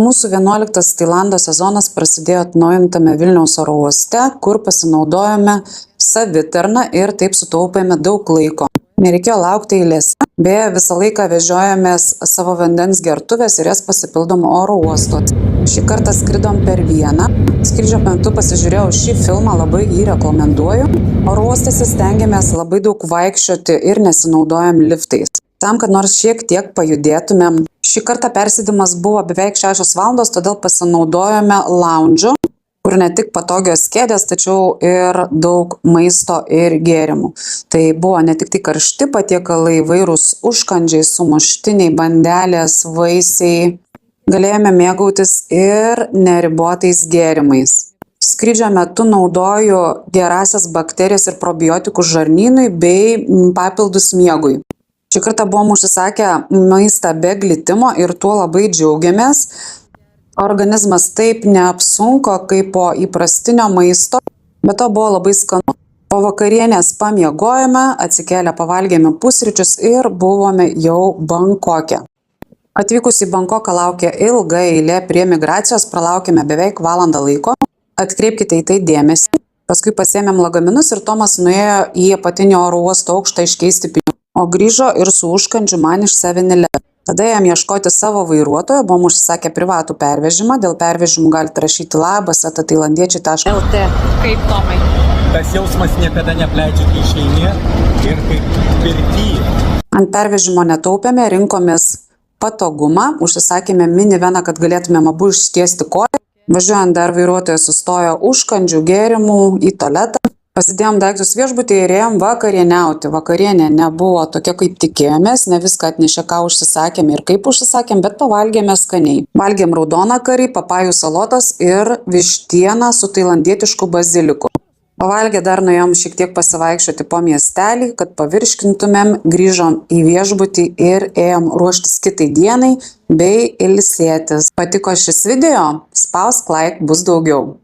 Mūsų 11 Tailando sezonas prasidėjo atnaujintame Vilniaus oro uoste, kur pasinaudojome savitarną ir taip sutaupėme daug laiko. Nereikėjo laukti eilėse, beje visą laiką vežiojomės savo vandens gertuvės ir jas pasipildom oro uostuose. Šį kartą skridom per vieną. Skrydžio metu pasižiūrėjau šį filmą, labai jį rekomenduoju. Oro uostose stengiamės labai daug vaikščioti ir nesinaudojam liftais. Tam, kad nors šiek tiek pajudėtumėm. Šį kartą persėdimas buvo beveik 6 valandos, todėl pasinaudojome lounge'u, kur ne tik patogios kėdės, tačiau ir daug maisto ir gėrimų. Tai buvo ne tik tai karšti patiekalai, įvairūs užkandžiai, sumuštiniai, bandelės, vaisiai. Galėjome mėgautis ir neribotais gėrimais. Skrydžio metu naudoju gerąsias bakterijas ir probiotikus žarnynui bei papildus miegui. Šį kartą buvom užsisakę maistą be glitimo ir tuo labai džiaugiamės. Organizmas taip neapsunko kaip po įprastinio maisto, bet to buvo labai skanu. Po vakarienės pamiegojome, atsikėlę pavalgėme pusryčius ir buvome jau Bankoke. Atvykus į Bankoką laukė ilga eilė prie migracijos, pralaukėme beveik valandą laiko. Atkreipkite į tai dėmesį. Paskui pasiėmėm lagaminus ir Tomas nuėjo į apatinį oro uosto aukštą iškeisti pinigų, o grįžo ir su užkandžiu man iš 7-Eleven. Tada jam ieškoti savo vairuotojo, buvom užsisakę privatų pervežimą. Dėl pervežimų galite rašyti labas@tailandiečiai.lt. Kaip Tomai? Tas jausmas niekada neapleidžia, kai išeini ir kaip pirty. Ant pervežimo netaupėme, rinkomės patogumą, užsisakėme miniveną, kad galėtumėm abu išstiesti koją. Važiuojant dar vairuotojas sustojo užkandžių, gėrimų į tualetą. Pasidėjom daiktus viešbutyje ir ėjom vakarieniauti. Vakarienė nebuvo tokia, kaip tikėjomės, ne viską atnešė, ką užsisakėm ir kaip užsisakėm, bet pavalgėme skaniai. Valgėm raudoną karį, papajų salotas ir vištieną su tailandietišku baziliku. Pavalgę dar nuėjom šiek tiek pasivaikščioti po miestelį, kad pavirškintumėm, grįžom į viešbutį ir ėjom ruoštis kitai dienai bei ilsėtis. Patiko šis video? Spausk like, bus daugiau.